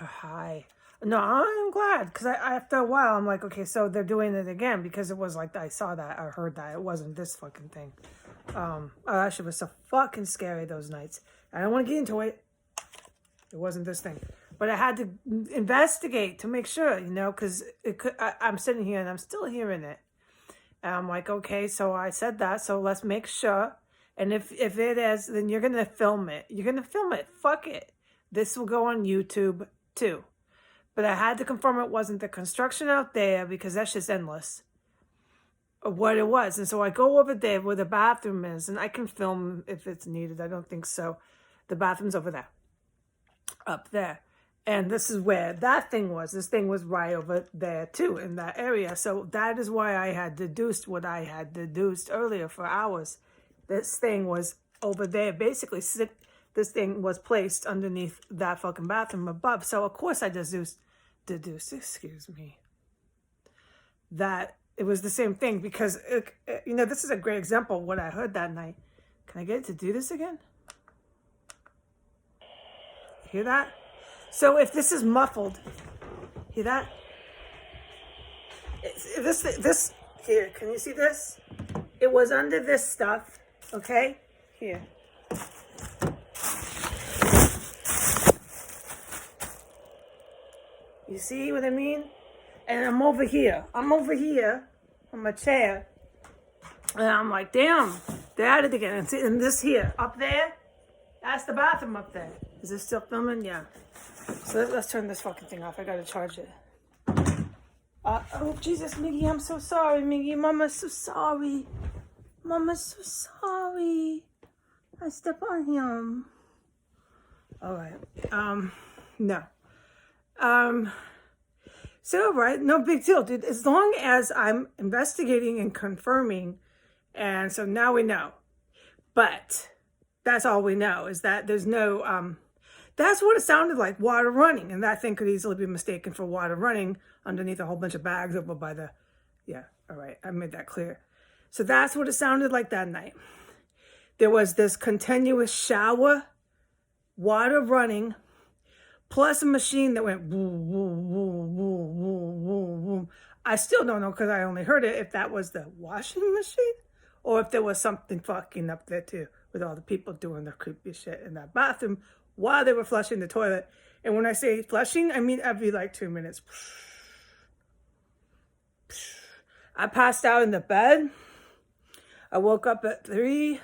Hi. No, I'm glad because after a while I'm like, okay, so they're doing it again because it was like I saw that, I heard that it wasn't this fucking thing. That shit was so fucking scary those nights. I don't want to get into it. It wasn't this thing, but I had to investigate to make sure, because it could. I'm sitting here and I'm still hearing it. And I'm like, okay, so I said that, so let's make sure. And if it is, then you're gonna film it. You're gonna film it. Fuck it. This will go on YouTube too. But I had to confirm it wasn't the construction out there because that's just endless. Or what it was. And so I go over there where the bathroom is, and I can film if it's needed. I don't think so. The bathroom's over there. Up there. And this is where that thing was. This thing was right over there too, in that area. So that is why I had deduced what I had deduced earlier for hours. This thing was over there. Basically, this thing was placed underneath that fucking bathroom above. So of course I deduced, excuse me, that it was the same thing because, this is a great example of what I heard that night. Can I get it to do this again? Hear that? So if this is muffled, hear that? This here, can you see this? It was under this stuff, okay? Here. You see what I mean? And I'm over here. I'm over here on my chair. And I'm like, damn, they're at it again. And this here, up there, that's the bathroom up there. Is it still filming? Yeah. So let's turn this fucking thing off. I gotta charge it. Oh, Jesus, Miggy, I'm so sorry, Miggy. Mama's so sorry. Mama's so sorry. I step on him. All right. No. So, right, no big deal, dude. As long as I'm investigating and confirming, and so now we know. But that's all we know is that there's no, that's what it sounded like, water running. And that thing could easily be mistaken for water running underneath a whole bunch of bags over by the, yeah, all right, I made that clear. So that's what it sounded like that night. There was this continuous shower, water running, plus a machine that went woo, woo, woo, woo, woo, woo, woo. I still don't know because I only heard it if that was the washing machine or if there was something fucking up there too with all the people doing their creepy shit in that bathroom while they were flushing the toilet. And when I say flushing, I mean every like 2 minutes. I passed out in the bed. I woke up at 3.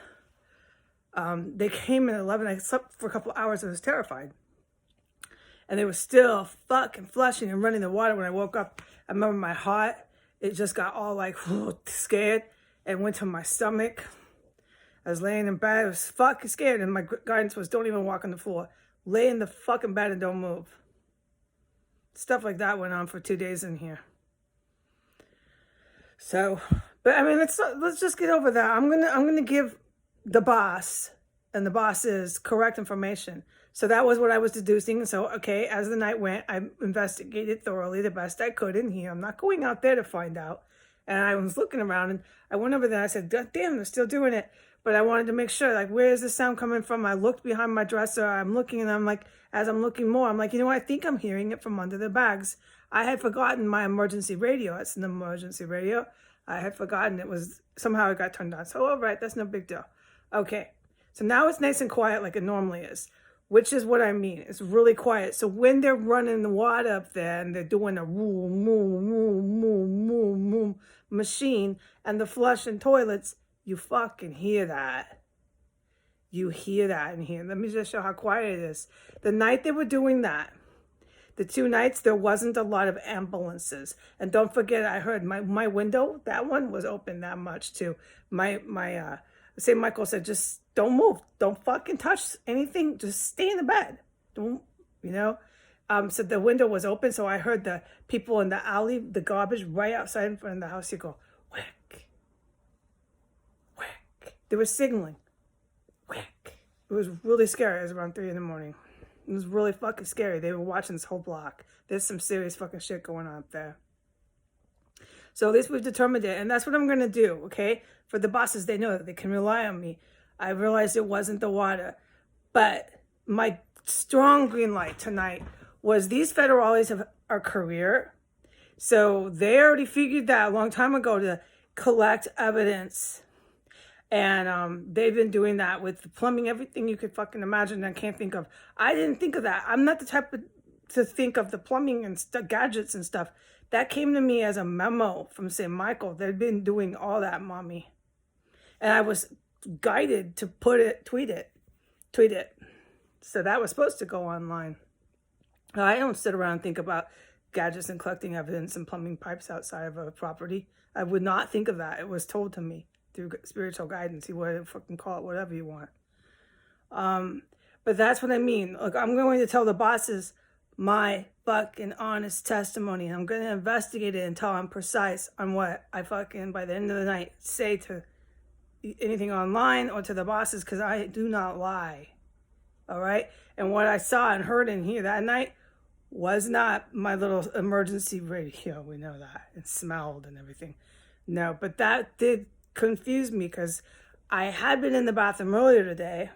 They came at 11. I slept for a couple of hours and was terrified. And they were still fucking flushing and running the water when I woke up. I remember my heart, it just got all like scared and went to my stomach. I was laying in bed, I was fucking scared, and my guidance was don't even walk on the floor. Lay in the fucking bed and don't move. Stuff like that went on for 2 days in here. So, but I mean, let's just get over that. I'm gonna give the boss and the boss's correct information. So that was what I was deducing. So, okay, as the night went, I investigated thoroughly the best I could in here. I'm not going out there to find out. And I was looking around and I went over there. I said, God damn, they're still doing it. But I wanted to make sure, like, where is the sound coming from? I looked behind my dresser. I'm looking and I'm like, as I'm looking more, I'm like, I think I'm hearing it from under the bags. I had forgotten my emergency radio. It's an emergency radio. I had forgotten it was, somehow it got turned on. So, all right, that's no big deal. Okay, so now it's nice and quiet like it normally is. Which is what I mean. It's really quiet. So when they're running the water up there and they're doing a moo, moo, moo, moo, moo, moo machine and the flushing toilets, you fucking hear that. You hear that in here. Let me just show how quiet it is. The night they were doing that, the 2 nights, there wasn't a lot of ambulances. And don't forget, I heard my window, that one was open that much too. St. Michael said, just don't move. Don't fucking touch anything. Just stay in the bed. Don't, So the window was open, so I heard the people in the alley, the garbage right outside in front of the house. You go, whack, whack. They were signaling, whack. It was really scary. It was around 3 a.m. It was really fucking scary. They were watching this whole block. There's some serious fucking shit going on up there. So at least we've determined it, and that's what I'm going to do, okay? For the bosses, they know that they can rely on me. I realized it wasn't the water, but my strong green light tonight was these federales are career. So they already figured that a long time ago to collect evidence. And they've been doing that with plumbing, everything you could fucking imagine and can't think of. I didn't think of that. I'm not the type to think of the plumbing and gadgets and stuff. That came to me as a memo from St. Michael. They've been doing all that, mommy. And I was guided to tweet it. So that was supposed to go online. I don't sit around and think about gadgets and collecting evidence and plumbing pipes outside of a property. I would not think of that. It was told to me through spiritual guidance. You want to fucking call it whatever you want. But that's what I mean. Look, I'm going to tell the bosses my fucking honest testimony. I'm going to investigate it until I'm precise on what I fucking, by the end of the night, say to anything online or to the bosses, because I do not lie. All right? And what I saw and heard in here that night was not my little emergency radio. We know that. It smelled and everything. No, but that did confuse me because I had been in the bathroom earlier today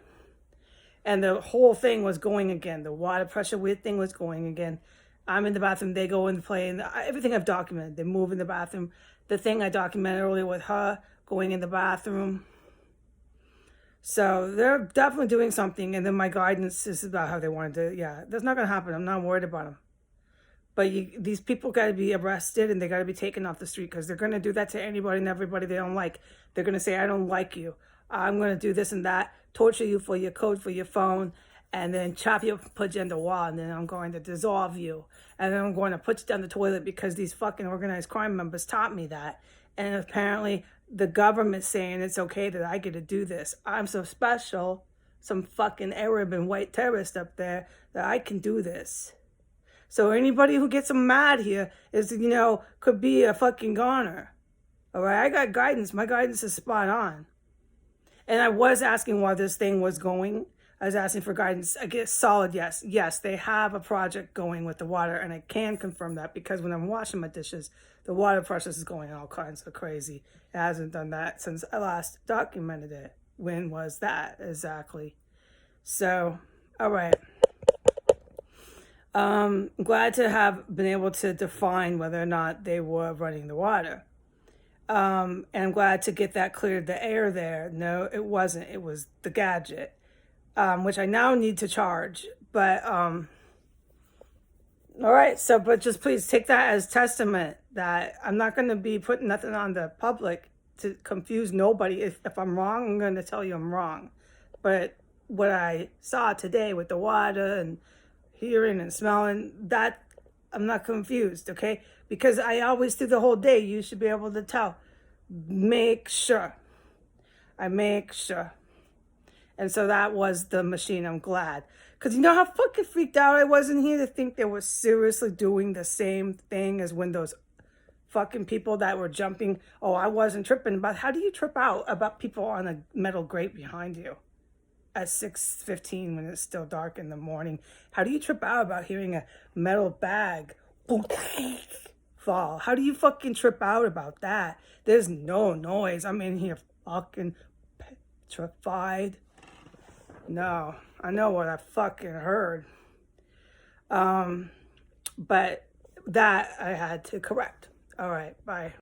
and the whole thing was going again. The water pressure weird thing was going again. I'm in the bathroom. They go and play. And everything I've documented. They move in the bathroom. The thing I documented earlier with her going in the bathroom. So they're definitely doing something. And then my guidance is about how they wanted to. Yeah, that's not going to happen. I'm not worried about them. But these people got to be arrested and they got to be taken off the street because they're going to do that to anybody and everybody they don't like. They're going to say, I don't like you. I'm going to do this and that, torture you for your code for your phone, and then chop you up, put you in the wall, and then I'm going to dissolve you. And then I'm going to put you down the toilet because these fucking organized crime members taught me that. And apparently the government's saying it's okay that I get to do this. I'm so special, some fucking Arab and white terrorist up there, that I can do this. So anybody who gets them mad here is, could be a fucking goner. All right, I got guidance. My guidance is spot on. And I was asking why this thing was going. I was asking for guidance. I get solid yes. Yes, they have a project going with the water, and I can confirm that because when I'm washing my dishes, the water pressure is going all kinds of crazy. It hasn't done that since I last documented it. When was that exactly? So, all right. I'm glad to have been able to define whether or not they were running the water. And I'm glad to get that cleared, the air there. No, it wasn't. It was the gadget, which I now need to charge. But, all right. So, but just please take that as testament that I'm not going to be putting nothing on the public to confuse nobody. If I'm wrong, I'm going to tell you I'm wrong. But what I saw today with the water and hearing and smelling, that I'm not confused, okay? Because I always, through the whole day, you should be able to tell. Make sure. I make sure. And so that was the machine. I'm glad. Because you know how fucking freaked out I was in here to think they were seriously doing the same thing as when those fucking people that were jumping. Oh, I wasn't tripping. But how do you trip out about people on a metal grate behind you at 6:15 when it's still dark in the morning? How do you trip out about hearing a metal bag fall? How do you fucking trip out about that? There's no noise. I'm in here fucking petrified. No, I know what I fucking heard. But that I had to correct. All right, bye.